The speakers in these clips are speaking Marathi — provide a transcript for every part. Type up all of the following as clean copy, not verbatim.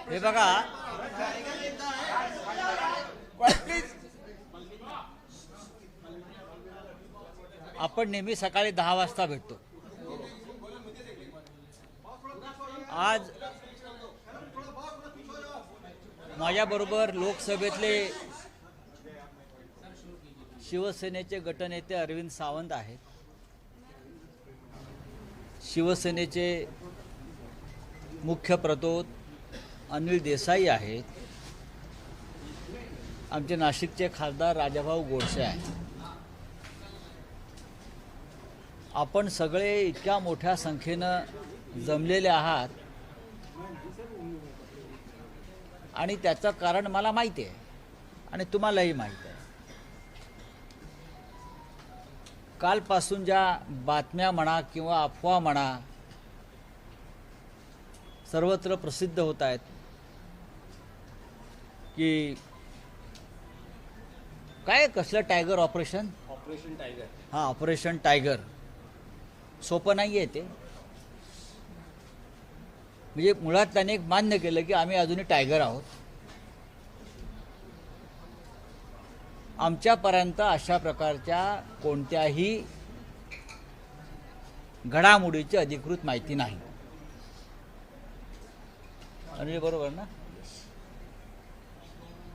हे बघा, आपण नेहमी सकाळी 10 वाजता भेटतो. आज माझ्याबरोबर लोकसभेतले शिवसेनेचे गटनेते अरविंद सावंत आहेत. शिवसेनेचे मुख्य प्रतोद अनिल देसाई आहेत. आमचे नाशिकचे खासदार राजाभाऊ गोडसे आहेत. आपण सगळे इतक्या मोठ्या संख्येनं जमलेले आहात आणि त्याचं कारण मला माहिती आहे आणि तुम्हालाही माहिती आहे. कालपासून ज्या बातम्या म्हणा किंवा अफवा म्हणा सर्वत्र प्रसिद्ध होत आहेत की काय कसलं टायगर ऑपरेशन टायगर, हां, ऑपरेशन टायगर सोपं नाही आहे ते. म्हणजे मुळात त्याने एक मान्य केलं की आम्ही अजूनही टायगर आहोत. आमच्यापर्यंत अशा प्रकारच्या कोणत्याही घडामोडीची अधिकृत माहिती नाही. आणि बरोबर ना?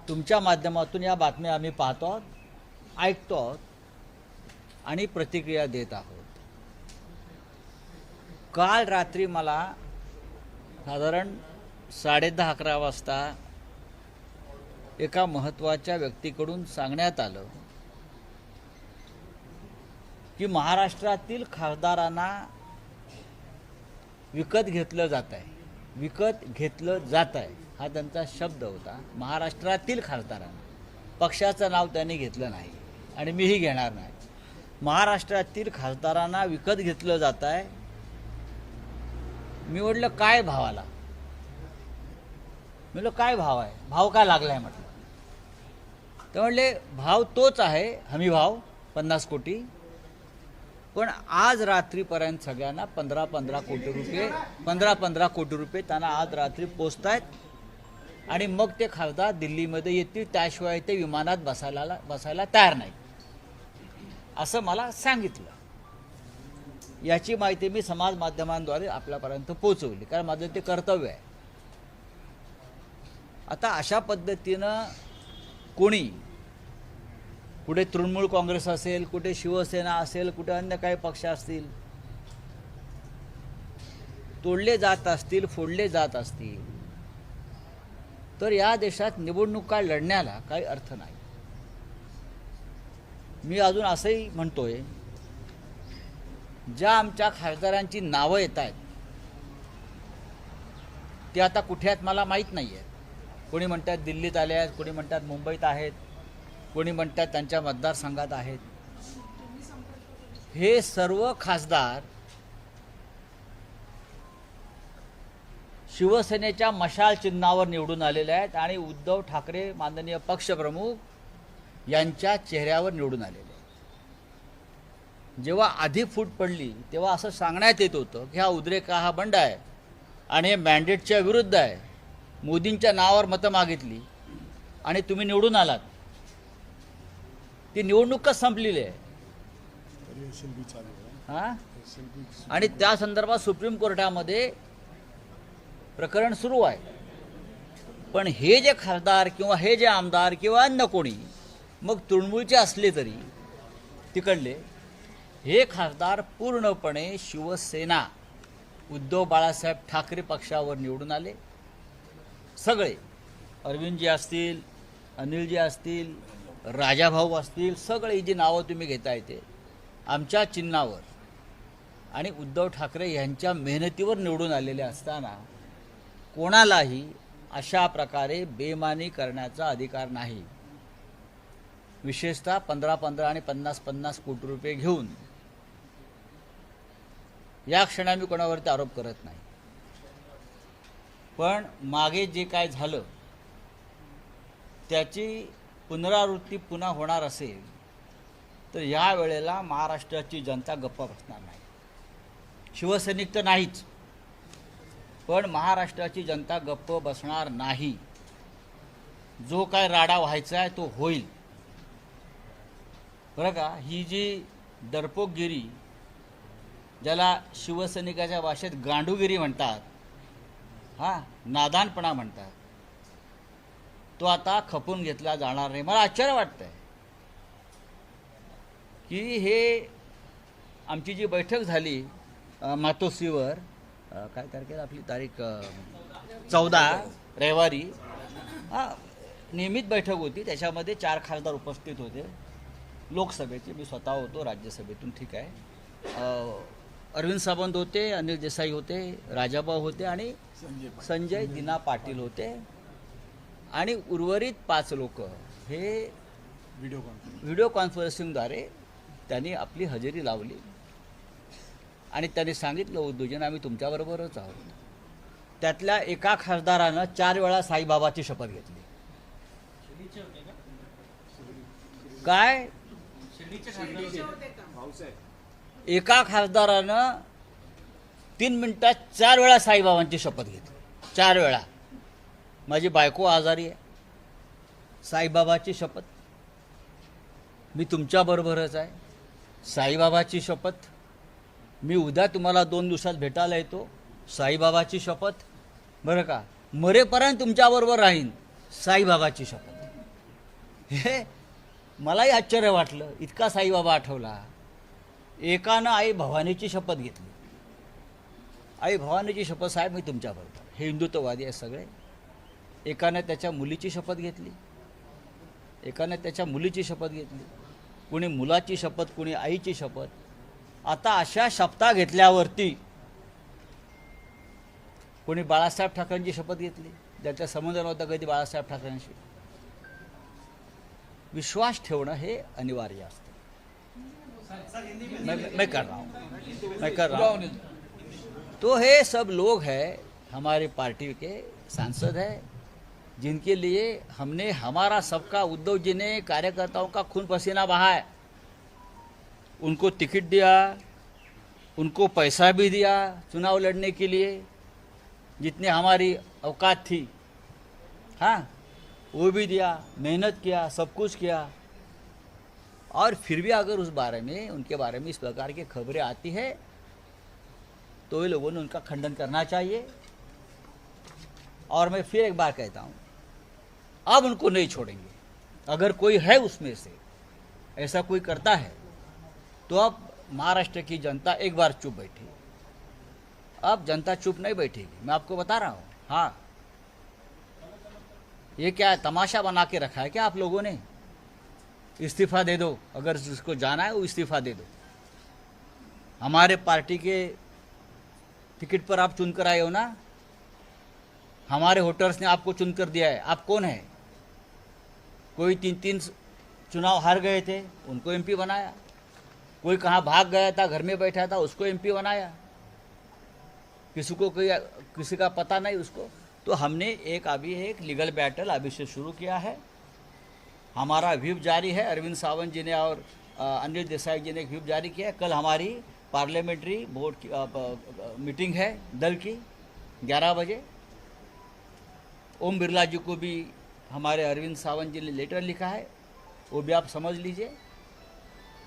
तुमच्या माध्यमातून या बातम्या आम्ही पाहतो आहोत, ऐकतो आहोत आणि प्रतिक्रिया देत आहोत. काल रात्री मला साधारण 10:30-11 वाजता एका महत्त्वाच्या व्यक्तीकडून सांगण्यात आलं की महाराष्ट्रातील खासदारांना विकत घेतलं जात आहे. विकत घेतलं जात आहे हा त्यांचा शब्द होता. महाराष्ट्रातील खासदारांना, पक्षाचं नाव त्यांनी घेतलं नाही आणि मीही घेणार नाही. महाराष्ट्रातील खासदारांना विकत घेतलं जात आहे. मी म्हटलं काय भावाला? म्हटलं काय भाव आहे? भाव का लागला आहे म्हटलं. तर म्हणले भाव तोच आहे, हमी भाव 50 कोटी. पण आज रात्रीपर्यंत सगळ्यांना 15-15 कोटी रुपये त्यांना आज रात्री पोचत आहेत आणि मग ते खासदार दिल्लीमध्ये येतील, त्याशिवाय ते विमानात बसायला तयार नाही असं मला सांगितलं. याची माहिती मी समाज माध्यमांद्वारे आपल्यापर्यंत पोहोचवली, कारण माझं ते कर्तव्य आहे. आता अशा पद्धतीनं कोणी कुठे तृणमूल काँग्रेस असेल, कुठे शिवसेना असेल, कुठे अन्य काही पक्ष असतील, तोडले जात असतील, फोडले जात असतील, तर या देशात निवडणुका लढण्याला काही अर्थ नाही. मी अजून असंही म्हणतोय, ज्या आमच्या खासदारांची नावं येत आहेत ते आता कुठे आहेत मला माहीत नाही आहे. कोणी म्हणतात दिल्लीत आले आहेत, कोणी म्हणतात मुंबईत आहेत, कोणी म्हणतात त्यांच्या मतदारसंघात आहेत. हे सर्व खासदार शिवसेनेच्या मशाल चिन्हावर निवडून आलेले आहेत आणि उद्धव ठाकरे माननीय पक्षप्रमुख यांच्या चेहऱ्यावर निवडून आलेले आहेत. जेव्हा आधी फूट पडली तेव्हा असं सांगण्यात येत होतं की हा उद्रेक हा बंड आहे आणि हे मॅन्डेटच्या विरुद्ध आहे. मोदींच्या नावावर मतं मागितली आणि तुम्ही निवडून आलात. ती निवडणूकच संपलेली आहे. हां, आणि त्या संदर्भात सुप्रीम कोर्टामध्ये प्रकरण सुरू आहे. पण हे जे खासदार किंवा हे जे आमदार किंवा अन्य कोणी मग तृणमूलचे असले तरी तिकडले, हे खासदार पूर्णपणे शिवसेना उद्धव बाळासाहेब ठाकरे पक्षावर निवडून आले. सगळे अरविंदजी असतील, अनिलजी असतील, राजाभाऊ असतील, सगळे जी नावं तुम्ही घेताय ते आमच्या चिन्हावर आणि उद्धव ठाकरे यांच्या मेहनतीवर निवडून आलेले असताना कोणालाही अशा प्रकारे बेमानी करण्याचा अधिकार नाही. विशेषतः 15-15 आणि 50-50 कोटी रुपये घेऊन. या क्षणी मी कोणावरती आरोप करत नाही, पण मागे जे काय झालं त्याची पुनरावृत्ती पुन्हा होणार असेल तर या वेळेला महाराष्ट्राची जनता गप्प बसणार नाही. शिवसैनिक तर नाहीच, पण महाराष्ट्राची जनता गप्प बसणार नाही. जो काय राडा व्हायचा आहे तो होईल. बरं का, ही जी दर्पोकगिरी, ज्याला शिवसैनिकाच्या भाषेत गांडूगिरी म्हणतात, नादानपणा म्हणतात, तो आता खपून घेतला जाणार नाही. मला आश्चर्य वाटतंय की हे आमची जी बैठक झाली मातोश्रीवर, काय तारखेला आपली तारीख 14 रविवारी, नियमित बैठक होती. त्याच्यामध्ये 4 खासदार उपस्थित होते लोकसभेचे. मी स्वतः होतो राज्यसभेतून, ठीक आहे. अरविंद सावंत होते, अनिल देसाई होते, राजाभाऊ होते आणि संजय दिना पाटील होते. आणि उर्वरित 5 लोक हे व्हिडिओ कॉन्फरन्सिंगद्वारे त्यांनी आपली हजेरी लावली आणि त्यांनी सांगितलं, उद्धवजींना आम्ही तुमच्याबरोबरच आहोत. त्यातल्या एका खासदारानं 4 वेळा साईबाबाची शपथ घेतली. काय? एका खासदारानं 3 मिनिटात 4 वेळा साईबाबांची शपथ घेतली. 4 वेळा. माझी बायको आजारी आहे, साईबाबाची शपथ. मी तुमच्याबरोबरच आहे, साईबाबाची शपथ. मी उद्या तुम्हाला 2 दिवसात भेटायला येतो, साईबाबाची शपथ. बरं का, मरेपर्यंत तुमच्याबरोबर राहीन, साईबाबाची शपथ. हे मलाही आश्चर्य वाटलं, इतका साईबाबा आठवला. एकानं आई भवानीची शपथ घेतली. आई भवानीची शपथ, साहेब मी तुमच्याबरोबर. हे हिंदुत्ववादी आहे सगळे. एकानं त्याच्या मुलीची शपथ घेतली, एकानं त्याच्या मुलीची शपथ घेतली, कुणी मुलाची शपथ, कुणी आईची शपथ. आता अशा शपथा घेतल्यावरती कोणी बाळासाहेब ठाकरेंची शपथ घेतली, ज्याचा संबंध नव्हता कधी बाळासाहेब ठाकरेंशी. विश्वास ठेवणं हे अनिवार्य असतं. मैं कर रहा हूँ. तो हे सब लोग हैं, हमारे पार्टी के सांसद हैं, जिनके लिए हमने हमारा सबका, उद्धव जी ने कार्यकर्ताओं का खून पसीना बहाया है. उनको टिकट दिया, उनको पैसा भी दिया चुनाव लड़ने के लिए, जितने हमारी औकात थी, वो भी दिया, मेहनत किया, सब कुछ किया. और फिर भी अगर उस बारे में, उनके बारे में इस प्रकार की खबरें आती है तो ये लोगों ने उनका खंडन करना चाहिए. और मैं फिर एक बार कहता हूँ, अब उनको नहीं छोड़ेंगे. अगर कोई है उसमें से ऐसा कोई करता है तो अब महाराष्ट्र की जनता एक बार चुप बैठी. अब जनता चुप नहीं बैठेगी, मैं आपको बता रहा हूँ. हाँ, ये क्या तमाशा बना के रखा है क्या आप लोगों ने? इस्तीफा दे दो, अगर जिसको जाना है वो इस्तीफा दे दो. हमारे पार्टी के टिकट पर आप चुनकर आए हो ना, हमारे वोटर्स ने आपको चुनकर दिया है. आप कौन है? कोई 3-3 चुनाव हार गए थे, उनको एमपी बनाया. कोई कहाँ भाग गया था, घर में बैठा था, उसको एमपी बनाया. किसी का पता नहीं उसको. तो हमने अभी एक लीगल बैटल अभी से शुरू किया है. हमारा व्हिप जारी है. अरविंद सावंत जी ने और अनिल देसाई जी ने एक व्हिप जारी किया है. कल हमारी पार्लियामेंट्री बोर्ड की मीटिंग है दल की 11 बजे. ओम बिरला जी को भी हमारे अरविंद सावंत जी ने लेटर लिखा है, वो भी आप समझ लीजिए.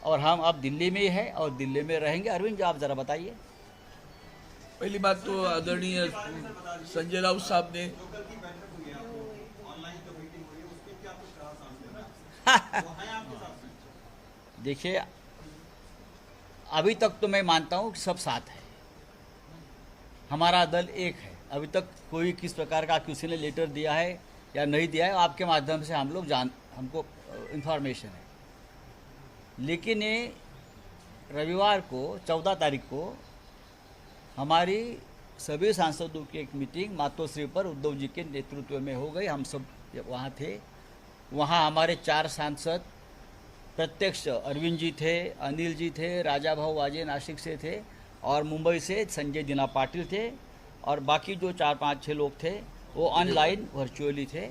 और हम अब दिल्ली में ही हैं और दिल्ली में रहेंगे. अरविंद जी आप ज़रा बताइए. पहली बात तो आदरणीय संजय राउत साहब ने देखिए, अभी तक तो मैं मानता हूँ कि सब साथ है, हमारा दल एक है. अभी तक कोई किस प्रकार का किसी ने लेटर दिया है या नहीं दिया है, आपके माध्यम से हम लोग हमको इन्फॉर्मेशन है. लेकिन ये रविवार को 14 तारीख को हमारी सभी सांसदों की एक मीटिंग मातोश्री पर उद्धव जी के नेतृत्व में हो गई. हम सब वहाँ थे. वहाँ हमारे 4 सांसद प्रत्यक्ष, अरविंद जी थे, अनिल जी थे, राजा भाऊ वाजे नासिक से थे और मुंबई से संजय दिना पाटिल थे. और बाकी जो 4-5-6 लोग थे वो ऑनलाइन वर्चुअली थे.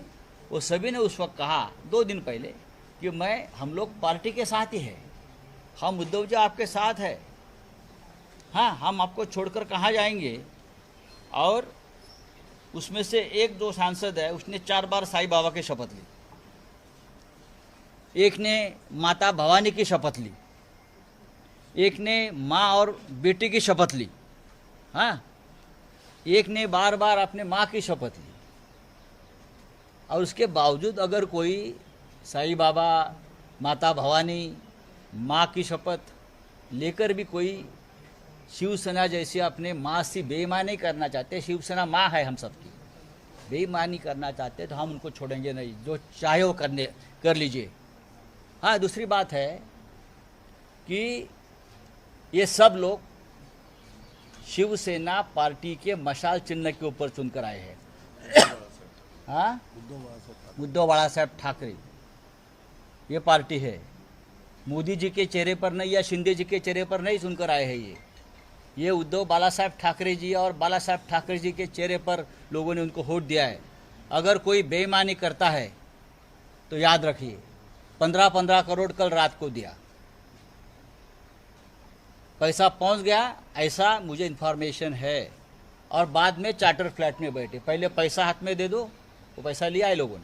वो सभी ने उस वक्त कहा 2 दिन पहले कि हम लोग पार्टी के साथ ही है, हम उद्धव जी आपके साथ है, हाँ हम आपको छोड़कर कहाँ जाएंगे. और उसमें से एक जो सांसद है उसने 4 बार साईं बाबा की शपथ ली, एक ने माता भवानी की शपथ ली, एक ने माँ और बेटी की शपथ ली, हाँ, एक ने बार बार अपने माँ की शपथ ली। और उसके बावजूद अगर कोई साईं बाबा, माता भवानी, माँ की शपथ लेकर भी कोई शिवसेना जैसे अपने माँ से बेईमानी करना चाहते, शिवसेना माँ है हम सबकी, बेईमानी करना चाहते तो हम उनको छोड़ेंगे नहीं, जो चाहे वो कर लीजिए। हाँ, दूसरी बात है कि ये सब लोग शिवसेना पार्टी के मशाल चिन्ह के ऊपर चुनकर आए हैं। हाँ, उद्धव बाला साहब ठाकरे ये पार्टी है, मोदी जी के चेहरे पर नहीं या शिंदे जी के चेहरे पर नहीं सुनकर आए हैं। ये उद्धव बाला साहब ठाकरे जी और बाला साहब ठाकरे जी के चेहरे पर लोगों ने उनको वोट दिया है। अगर कोई बेईमानी करता है तो याद रखिए 15-15 करोड़ कल रात को दिया, पैसा पहुंच गया, ऐसा मुझे इन्फॉर्मेशन है। और बाद में चार्टर फ्लैट में बैठे, पहले पैसा हाथ में दे दो, वो पैसा लिया है लोगों ने,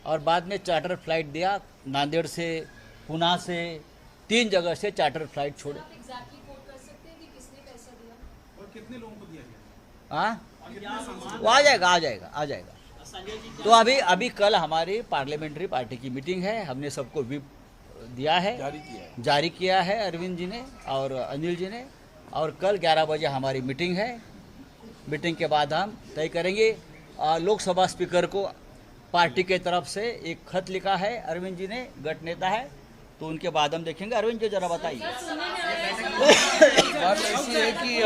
और बाद में चार्टर फ्लाइट दिया, नांदेड़ से, पुणे से, 3 जगह से चार्टर फ्लाइट छोड़े। कितने लोगों को दिया गया? हाँ, वो आ जाएगा। तो अभी कल हमारी पार्लियामेंट्री पार्टी की मीटिंग है, हमने सबको व्हिप दिया है, जारी किया है अरविंद जी ने और अनिल जी ने, और कल 11 बजे हमारी मीटिंग है। मीटिंग के बाद हम तय करेंगे। लोकसभा स्पीकर को पार्टी के तरफ से एक खत लिखा है, अरविंद जी ने, गट नेता है, तो उनके बाद हम देखेंगे। अरविंद जी जरा बताइए। बात ऐसी आहे की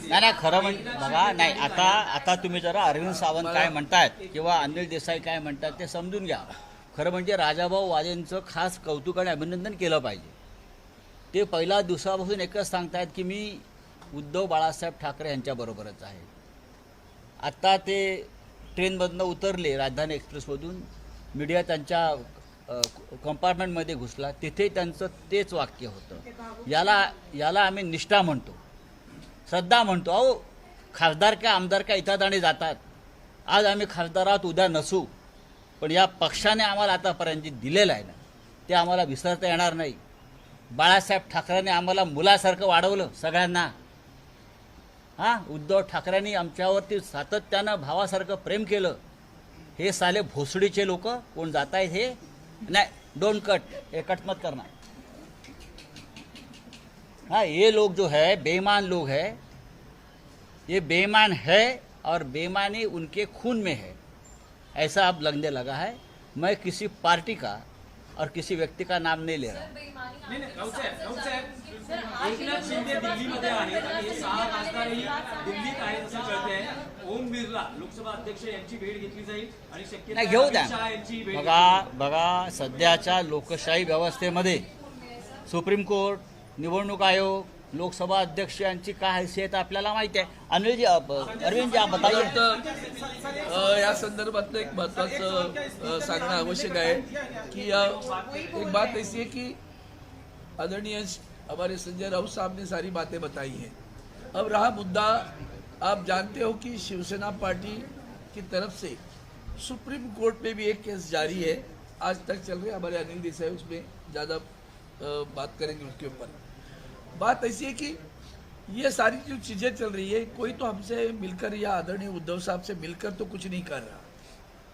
नाही खरं बघा, नाही आता तुम्ही जरा अरविंद सावंत काय म्हणतायत किंवा अनिल देसाई काय म्हणतात ते समजून घ्या। खरं म्हणजे राजाभाऊ वाजेंचं खास कौतुक आणि अभिनंदन केलं पाहिजे। ते पहिल्या दिवसापासून एकच सांगतायत की मी उद्धव बाळासाहेब ठाकरे यांच्याबरोबरच आहे। आता ते ट्रेनमधनं उतरले, राजधानी एक्सप्रेसमधून, मीडिया त्यांच्या कंपार्टमेंटमध्ये घुसला, तिथे त्यांचं तेच वाक्य होतं। याला आम्ही निष्ठा म्हणतो, श्रद्धा म्हणतो। अहो, खासदार का आमदार का इथादाणी जातात, आज आम्ही खासदार आहोत, उद्या नसू, पण या पक्षाने आम्हाला आतापर्यंत जे दिलेलं आहे ना ते आम्हाला विसरता येणार नाही। बाळासाहेब ठाकरेंनी आम्हाला मुलासारखं वाढवलं सगळ्यांना। हां, उद्धव ठाकरेंनी आमच्यावरती सातत्यानं भावासारखं प्रेम केलं। हे साले भोसडीचे लोक कोण जात आहेत हे नहीं, डोंट कट, ये कट मत करना। हाँ, ये लोग जो है बेईमान लोग हैं, ये बेईमान है और बेईमानी उनके खून में है, ऐसा अब लगने लगा है। मैं किसी पार्टी का और किसी व्यक्ति का नाम नहीं ले रहा। नाही राऊत साहेब एकनाथ शिंदे दिल्लीमध्ये आहेत आणि 6 खासदारही दिल्लीत आहेत असं कळतंय। ओम बिर्ला लोकसभा अध्यक्ष यांची भेट घेतली जाईल आणि नाही, शक्यतो घेऊ अमित शहा द्या। यांची भेट बघा सध्याच्या लोकशाही व्यवस्थेमध्ये सुप्रीम कोर्ट, निवडणूक आयोग, लोकसभा अध्यक्ष यांची काय हैसियत आपल्याला माहिती आहे। अनिल जी, अरविंद जी, आप बताइए। या संदर्भातलं एक महत्त्वाचं सांगणं आवश्यक आहे की एक बात ऐसी है कि आदरणीय हमारे संजय राउत साहब ने सारी बातें बताई हैं। अब रहा मुद्दा, आप जानते हो कि शिवसेना पार्टी की तरफ से सुप्रीम कोर्ट में भी एक केस जारी है, आज तक चल रहे। हमारे अनिल देसाई उसमें ज़्यादा बात करेंगे उसके ऊपर। बात ऐसी है कि ये सारी जो चीज़ें चल रही है, कोई तो हमसे मिलकर या आदरणीय उद्धव साहब से मिलकर तो कुछ नहीं कर रहा।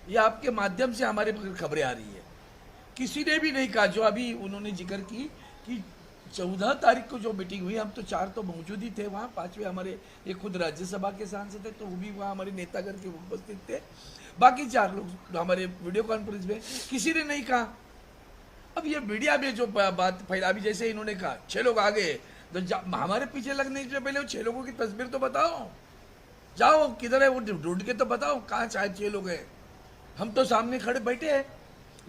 ये आपके माध्यम से हमारे पास खबरें आ रही है। किसी ने भी नहीं कहा, जो अभी उन्होंने जिक्र की कि 14 तारीख को जो मीटिंग हुई, हम तो 4 तो मौजूद ही थे वहाँ, 5वें हमारे एक खुद राज्यसभा के सांसद थे तो वो भी वहाँ हमारे नेता करके उपस्थित थे। बाकी 4 लोग हमारे वीडियो कॉन्फ्रेंस में, किसी ने नहीं कहा। अब ये मीडिया में जो बात फैला, अभी जैसे इन्होंने कहा 6 लोग आ गए, तो हमारे पीछे लगने से पहले वो 6 लोगों की तस्वीर तो बताओ, जाओ किधर है वो ढूंढ के तो बताओ कहाँ 6 लोग हैं। हम तो सामने खड़े बैठे हैं,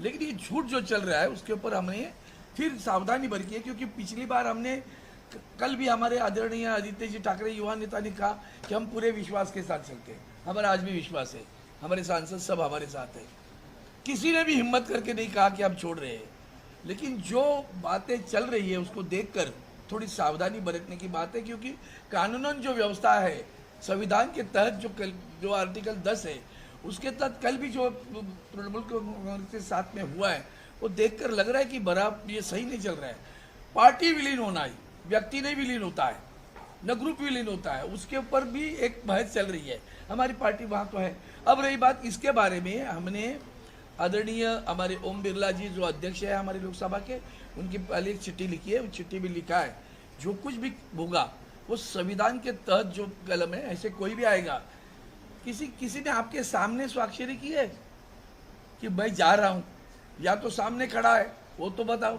लेकिन ये झूठ जो चल रहा है उसके ऊपर हमने फिर सावधानी बरती है। क्योंकि पिछली बार हमने, कल भी हमारे आदरणीय आदित्य जी ठाकरे युवा नेता ने कहा कि हम पूरे विश्वास के साथ चलते हैं। हमारा आज भी विश्वास है, हमारे सांसद सब हमारे साथ है, किसी ने भी हिम्मत करके नहीं कहा कि हम छोड़ रहे हैं। लेकिन जो बातें चल रही है उसको देखकर थोड़ी सावधानी बरतने की बात है, क्योंकि कानूनन जो व्यवस्था है संविधान के तहत जो आर्टिकल 10 है उसके तहत कल भी जो तृणमूल कांग्रेस के साथ में हुआ है वो देखकर लग रहा है कि बराबर ये सही नहीं चल रहा है। पार्टी विलीन होना है, व्यक्ति नहीं विलीन होता है, न ग्रुप विलीन होता है, उसके ऊपर भी एक बहस चल रही है। हमारी पार्टी वहाँ तो है। अब रही बात इसके बारे में, हमने आदरणीय हमारे ओम बिरला जी जो अध्यक्ष है हमारी लोकसभा के, उनकी पहले एक चिट्ठी लिखी है, उस चिट्ठी में लिखा है जो कुछ भी होगा वो संविधान के तहत जो कलम है, ऐसे कोई भी आएगा, किसी ने आपके सामने स्वाक्षरी की है कि मैं जा रहा हूं, या तो सामने खड़ा है वो तो बताओ।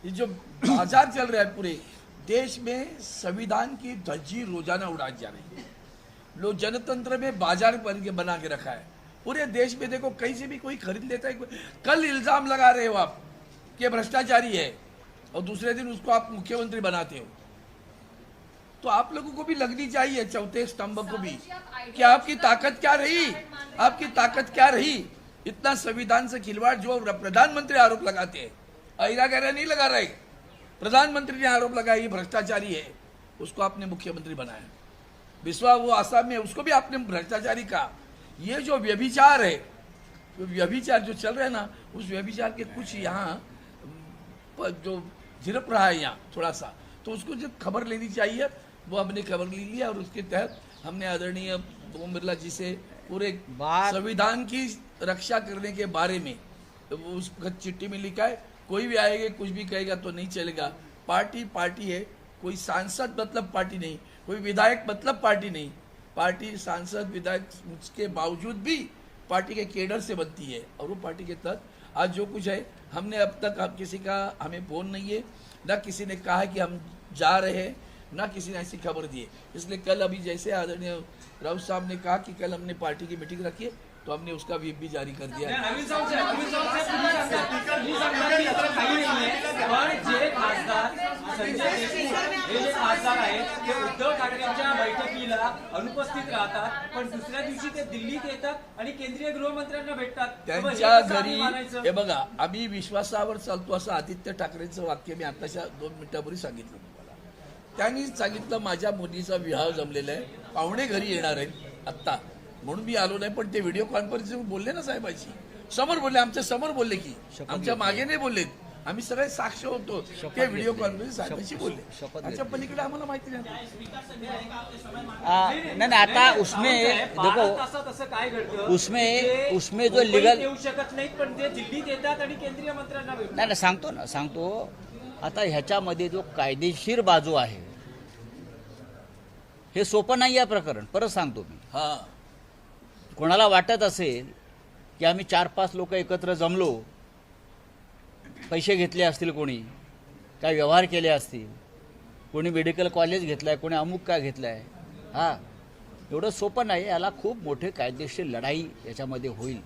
ये जो बाजार चल रहा है पूरे देश में, संविधान की धज्जी रोजाना उड़ाई जा रही है। लोग जनतंत्र में बाजार बना के रखा है पूरे देश में। देखो कहीं से भी कोई खरीद लेता है। कल इल्जाम लगा रहे हो आप कि भ्रष्टाचारी है और दूसरे दिन उसको आप मुख्यमंत्री बनाते हो, तो आप लोगों को भी लगनी चाहिए चौथे स्तंभ को भी कि आपकी ताकत क्या रही, आपकी ताकत क्या रही। इतना संविधान से खिलवाड़ जो प्रधानमंत्री आरोप लगाते हैं, अहिरा गहरा नहीं लगा रहे, प्रधानमंत्री ने आरोप लगाया ये भ्रष्टाचारी है, उसको आपने मुख्यमंत्री बनाया। बिस्वा वो आसाम में, उसको भी आपने भ्रष्टाचारी कहा। ये जो व्यभिचार है, जो व्यभिचार जो चल रहा है ना, उस व्यभिचार के कुछ यहाँ जो झिरप रहा है यहाँ थोड़ा सा, तो उसको जो खबर लेनी चाहिए वो हमने खबर ले लिया और उसके तहत हमने आदरणीय ओम बिरला जी से पूरे संविधान की रक्षा करने के बारे में उस चिट्ठी में लिखा है। कोई भी आएगा कुछ भी कहेगा तो नहीं चलेगा। पार्टी पार्टी है, कोई सांसद मतलब पार्टी नहीं, कोई विधायक मतलब पार्टी नहीं। पार्टी सांसद विधायक उसके बावजूद भी पार्टी के केडर से बनती है और वो पार्टी के तहत आज जो कुछ है, हमने अब तक किसी का हमें फोन नहीं है, ना किसी ने कहा कि हम जा रहे हैं, ना किसी ने ऐसी खबर दी है। इसलिए कल अभी जैसे आदरणीय राउत साहब ने कहा कि कल हमने पार्टी की मीटिंग रखी है, तो हमने उसका व्हिप भी जारी कर दिया है। अनिल साहब तुम्ही सांगता की इतर काही नाही आहे, पण जे खासदार संजय देशमुख हे जे खासदार आहेत ते उद्धव ठाकरेंच्या बैठकीला अनुपस्थित राहतात, पण दुसऱ्या दिवशी ते दिल्लीत येतात आणि केंद्रीय गृहमंत्र्यांना भेटतात। त्यांच्या घरी हे बघा, आम्ही विश्वासावर चालतो असं आदित्य ठाकरेंचं वाक्य मी आताच्या 2 मिनिटांपूर्वी सांगितलं तुम्हाला। त्यांनी सांगितलं माझ्या मुलीचा विवाह जमलेला आहे, पाहुणे घरी येणार आहेत आत्ता, म्हणून मी आलो नाही। पण ते व्हिडिओ कॉन्फरन्सिंग बोलले ना साहेबांशी, समोर बोलले, आमच्या समोर बोलले, की आमच्या मागे नाही बोललेत, आम्ही सगळे साक्ष होतो, ते व्हिडिओ कॉन्फरन्स साहेबांशी बोलले। त्याच्या पलीकडे आम्हाला माहिती नाही। नहीं आता उसमें देखो, उसमें जो लीगल येऊ शकत नाहीत, पण ते दिल्लीत येतात आणि केंद्रीय मंत्र्यांना भेटतात। नाही सांगतो आता ह्याच्यामध्ये जो कायदेशीर बाजू आहे हे सोपं नाही आहे प्रकरण। परत सांगतो मी, हा, कोणाला वाटत असेल की आम्ही 4-5 लोक एकत्र जमलो, पैसे घेतले असतील, कोणी काय व्यवहार केले असतील, कोणी मेडिकल कॉलेज घेतलाय, कोणी अमुक काय घेतलाय, हा एवढं सोपं नाही। याला खूप मोठे कायदेशीर लढाई याच्यामध्ये होईल।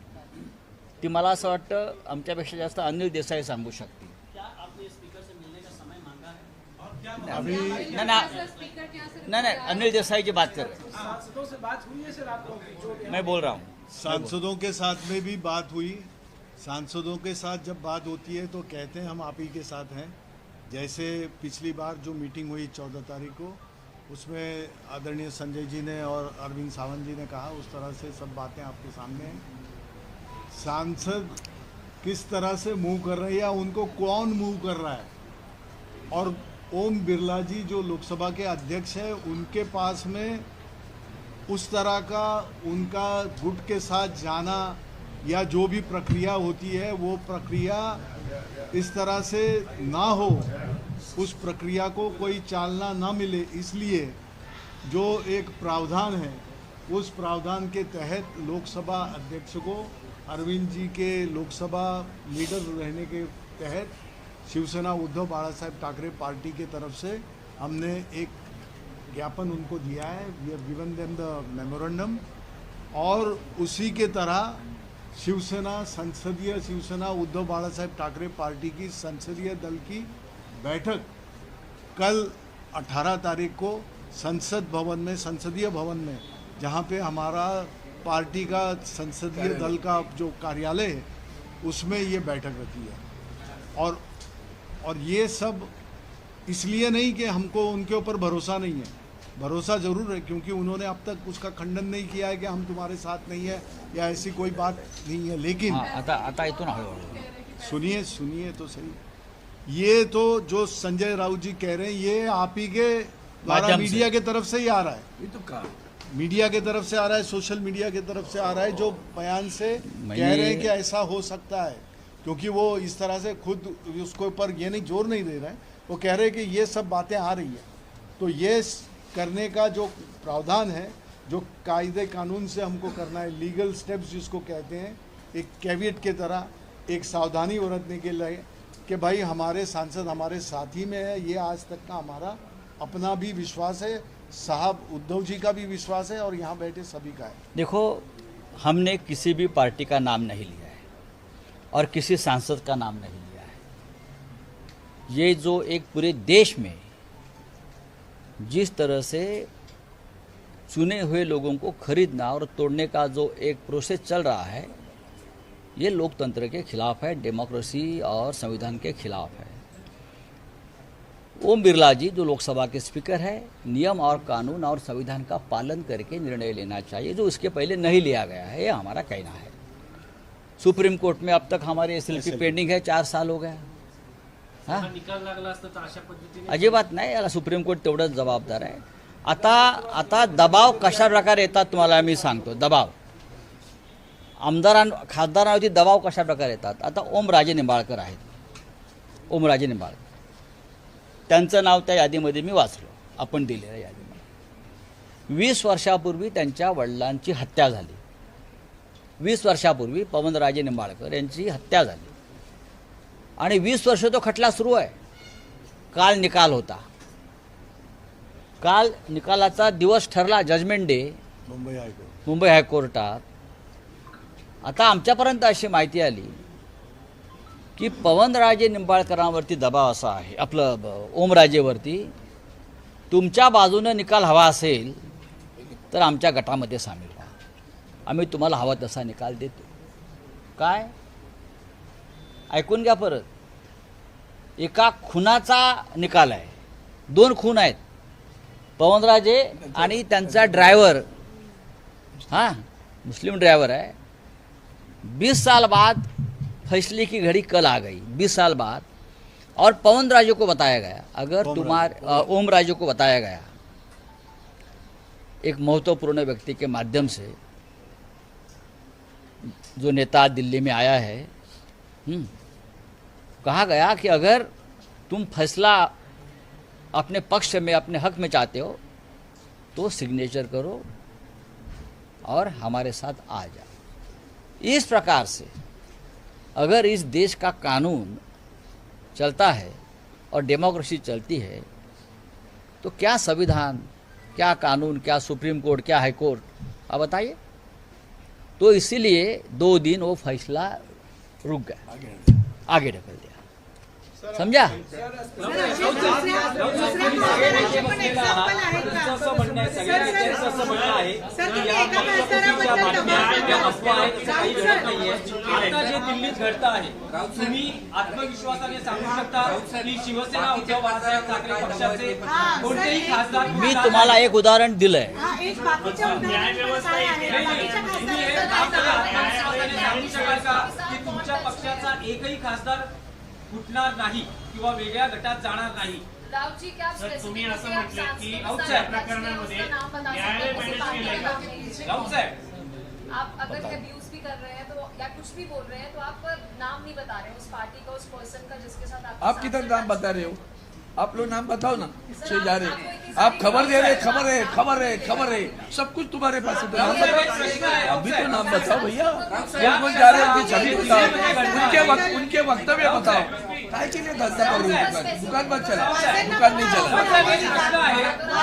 ती मला असं वाटतं आमच्यापेक्षा जास्त अनिल देसाई सांगू शकतील। नहीं, अनिल देसाई की बात कर रहे हैं। सांसदों से बात हुई है सर आपको? मैं बोल रहा हूँ, सांसदों के साथ में भी बात हुई। सांसदों के साथ जब बात होती है तो कहते हैं हम आप ही के साथ हैं। जैसे पिछली बार जो मीटिंग हुई 14 तारीख को, उसमें आदरणीय संजय जी ने और अरविंद सावंत जी ने कहा, उस तरह से सब बातें आपके सामने हैं। सांसद किस तरह से मूव कर रहे हैं या उनको कौन मूव कर रहा है, और ओम बिरला जी जो लोकसभा के अध्यक्ष हैं उनके पास में उस तरह का उनका गुट के साथ जाना या जो भी प्रक्रिया होती है वो प्रक्रिया इस तरह से ना हो, उस प्रक्रिया को कोई चालना ना मिले, इसलिए जो एक प्रावधान है उस प्रावधान के तहत लोकसभा अध्यक्ष को अरविंद जी के लोकसभा लीडर रहने के तहत शिवसेना उद्धव बाळासाहेब ठाकरे पार्टी के तरफ से हमने एक ज्ञापन उनको दिया है। We have given them the memorandum, और उसी के तरह शिवसेना उद्धव बाळासाहेब ठाकरे पार्टी की संसदीय दल की बैठक कल 18 तारीख को संसदीय भवन में जहां पे हमारा पार्टी का संसदीय दल का जो कार्यालय है उसमें ये बैठक रखी है। और ये सब इसलिए नहीं कि हमको उनके ऊपर भरोसा नहीं है, भरोसा जरूर है, क्योंकि उन्होंने अब तक उसका खंडन नहीं किया है कि हम तुम्हारे साथ नहीं है या ऐसी कोई बात नहीं है। लेकिन हां, आता येतो ना हळूहळू. सुनिए तो सही, ये तो जो संजय राउत जी कह रहे हैं ये आप ही के द्वारा माध्यम से। मीडिया के तरफ से ही आ रहा है, ये तो कहा मीडिया के तरफ से आ रहा है, सोशल मीडिया के तरफ से आ रहा है, जो बयान से कह रहे हैं कि ऐसा हो सकता है, क्योंकि वो इस तरह से खुद उसके ऊपर ये नहीं जोर नहीं दे रहे हैं, वो कह रहे हैं कि ये सब बातें आ रही है, तो ये करने का जो प्रावधान है, जो कायदे कानून से हमको करना है, लीगल स्टेप्स जिसको कहते हैं, एक कैविएट के तरह एक सावधानी बरतने के लिए कि भाई हमारे सांसद हमारे साथी में है, ये आज तक का हमारा अपना भी विश्वास है, साहब उद्धव जी का भी विश्वास है और यहाँ बैठे सभी का है। देखो, हमने किसी भी पार्टी का नाम नहीं लिया है और किसी सांसद का नाम नहीं लिया है। ये जो एक पूरे देश में जिस तरह से चुने हुए लोगों को खरीदना और तोड़ने का जो एक प्रोसेस चल रहा है, ये लोकतंत्र के खिलाफ है, डेमोक्रेसी और संविधान के खिलाफ है। ओम बिरला जी जो लोकसभा के स्पीकर है, नियम और कानून और संविधान का पालन करके निर्णय लेना चाहिए, जो इसके पहले नहीं लिया गया है, ये हमारा कहना है। सुप्रीम कोर्ट में अब तक हमारे SLP पेंडिंग है, 4 साल हो गया. हा, निकाल लागला असता तर अशा पद्धतीने अजिबात नाही, याला सुप्रीम कोर्ट तेवढंच जबाबदार आहे. आता दबाव कशा प्रकारे येतात तुम्हाला मी सांगतो. दबाव खासदारांवरती दबाव कशा प्रकारे येतात. आता ओमराजे निंबाळकर आहेत, ओमराजे निंबाळकर, त्यांचं नाव त्या यादीमध्ये मी वाचलं, आपण दिलेल्या यादीमध्ये. 20 वर्षापूर्वी त्यांच्या वडिलांची हत्या झाली. 20 वर्षापूर्वी पवनराजे निंबाळकर यांची हत्या झाली आणि 20 वर्ष तो खटला सुरू आहे. काल निकाल होता, काल निकालाचा दिवस ठरला, जजमेंट डे मुंबई हायकोर्टात. आता आमच्यापर्यंत अशी माहिती आली की पवनराजे निंबाळकरांवरती दबाव असा आहे, आपलं ओमराजेवरती, तुमच्या बाजूनं निकाल हवा असेल तर आमच्या गटामध्ये सामील व्हा, आम्ही तुम्हाला हवा तसा निकाल देतो. काय ऐकून घ्या परत, एका खुनाचा निकाल आहे, 2 खून आहेत, पवनराजे आणि त्यांचा ड्रायव्हर, हाँ मुस्लिम ड्राइवर है. 20 साल बाद फैसले की घड़ी कल आ गई, 20 साल बाद. और पवनराजे को बताया गया, अगर ओमराजे को बताया गया एक महत्वपूर्ण व्यक्ति के माध्यम से, जो नेता दिल्ली में आया है, कहा गया कि अगर तुम फैसला अपने पक्ष में अपने हक में चाहते हो तो सिग्नेचर करो और हमारे साथ आ जाओ. इस प्रकार से अगर इस देश का कानून चलता है और डेमोक्रेसी चलती है तो क्या संविधान, क्या कानून, क्या सुप्रीम कोर्ट, क्या हाई कोर्ट, आप बताइए. तो इसीलिए 2 दिन वो फैसला रुक गया, आगे ढकल दिया. समझा. आता जे दिल्लीत घडतं आहे, तुम्ही आत्मविश्वासाने सांगू शकता की शिवसेना उद्धव बाळासाहेब ठाकरे पक्षाचे कोणतेही खासदार, मी तुम्हाला एक उदाहरण दिलंय. तुम्ही हे आत्मविश्वासाने सांगू शकाल का की तुमच्या पक्षाचा एकही खासदार फुटणार नाही किंवा वेगळ्या गटात जाणार नाही. रावजी, क्या तुम्ही असं म्हटलं की या प्रकरणामध्ये न्यायालय मॅनेज केलंय का? राऊत साहेब, आप अगर अब्यूज भी कर रहे हैं तो या कुछ भी बोल रहे हैं तो आप नाम नहीं बता रहे हैं उस पार्टी का, उस पर्सन का जिसके साथ आप किधर नाम बता रहे हो? आप लोग नाम बताओ ना. से जा रहे आप खबर दे रहे, खबर है सब कुछ तुम्हारे पास है, तो नाम बताओ. अभी तो नाम बताओ भैया. कौन जा रहे हैं सभी बताओ, उनके वक्तव्य बताओ. काय के लिए धंधा करू, दुकान मत चला, दुकान नहीं चला.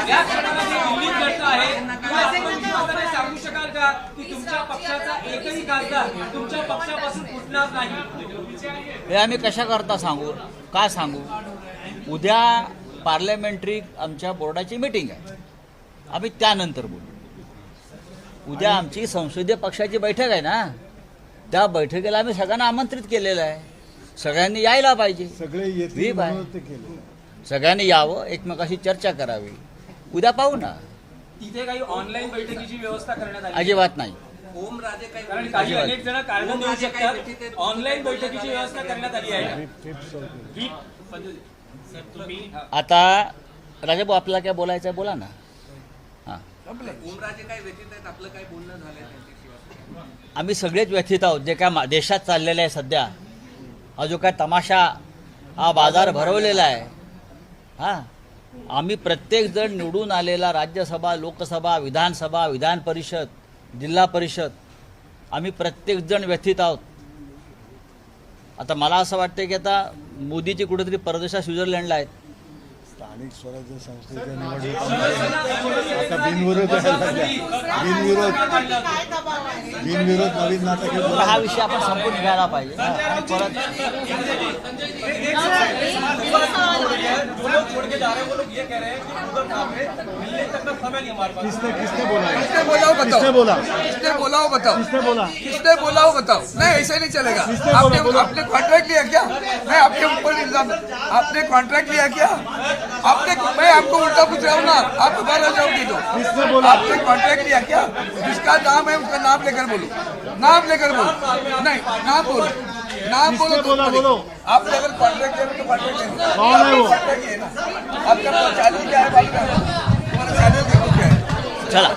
या क्षणामध्ये दिल्लीत घडतं आहे, तुम्ही आत्मविश्वासाने सांगू शकाल का की तुमच्या पक्षाचा एकही खासदार तुमच्या पक्षापासून फुटणार नाही. हे आम्ही कशा करता सांगू, काय सांगू. उद्या पार्लमेंटरी आमच्या बोर्डाची मीटिंग आहे, आम्ही त्यानंतर बोलू. उद्या आमची संसदीय पक्षाची बैठक आहे ना, त्या बैठकीला आम्ही सगळ्यांना आमंत्रित केलेलं आहे, सगळ्यांनी यायला पाहिजे. सगळे येतील व्हीप आहे. म्हणून ते केलं. सगळ्यांनी यावं, एकमेकाशी चर्चा करावी. उद्या पाहू ना. तिथे काही ऑनलाईन बैठकीची व्यवस्था करण्यात आली अजिबात नाही. कारण काही अनेक जण कारण देऊ शकतात. ऑनलाईन बैठकीची व्यवस्था करण्यात आली आहे. आता राजाभाऊ आपल्याला काय बोलायचं आहे बोला ना. हां, ओमराजे काय व्यथित आहेत, आपलं काय बोलणं झालंय त्यांच्याशी? आम्ही सगळेच व्यथित आहोत जे काय देशात चाललेलं आहे सध्या. हा जो काय तमाशा, हा बाजार भरवलेला आहे. हां, आम्ही प्रत्येकजण निवडून आलेला राज्यसभा, लोकसभा, विधानसभा, विधान परिषद, जिल्हा परिषद, आम्ही प्रत्येकजण व्यथित आहोत. आता मला असं वाटतं की आता मोदीची कुठेतरी परदेशात स्वित्झर्लंडला आहेत. स्थानिक स्वराज्य संस्थेच्या निवडणुकीमध्ये आता बिनविरोध यायला लागल्या. बिनविरोध नवीन नाटक तर हा विषय आपण संपून घ्यायला पाहिजे. आणि परत जो लोग छोड़ के जा रहे हैं वो लोग ये कह रहे हैं कि उद्धव ठाकरे मिलने तक का समय नहीं हमारे पास. किसने बोला है? किसने बोला हो बताओ, किसने बोला? किसने बोला हो बताओ, किसने बोला? किसने बोला हो बताओ. नहीं ऐसे नहीं चलेगा. किसने बोला? बोलो. आपने कॉन्ट्रैक्ट लिया क्या? मैं आपके ऊपर इल्जाम, आपने कॉन्ट्रैक्ट लिया क्या? आपने, मैं आपको उल्टा पूछ रहा हूँ ना, आप दोबारा जाओगी तो. किसने बोला? आपने कॉन्ट्रैक्ट लिया क्या? जिसका नाम है उसका नाम लेकर बोलो, नाम लेकर बोलो. नहीं, नाम बोलो, नाम बोलो. किसने बोला? बोलो. आपने अगर कॉन्ट्रैक्ट किया तो कॉन्ट्रैक्ट लेना. कौन है वो? आपका सैलरी क्या है? बात करो. तुम्हारा सैलरी क्या है? चला.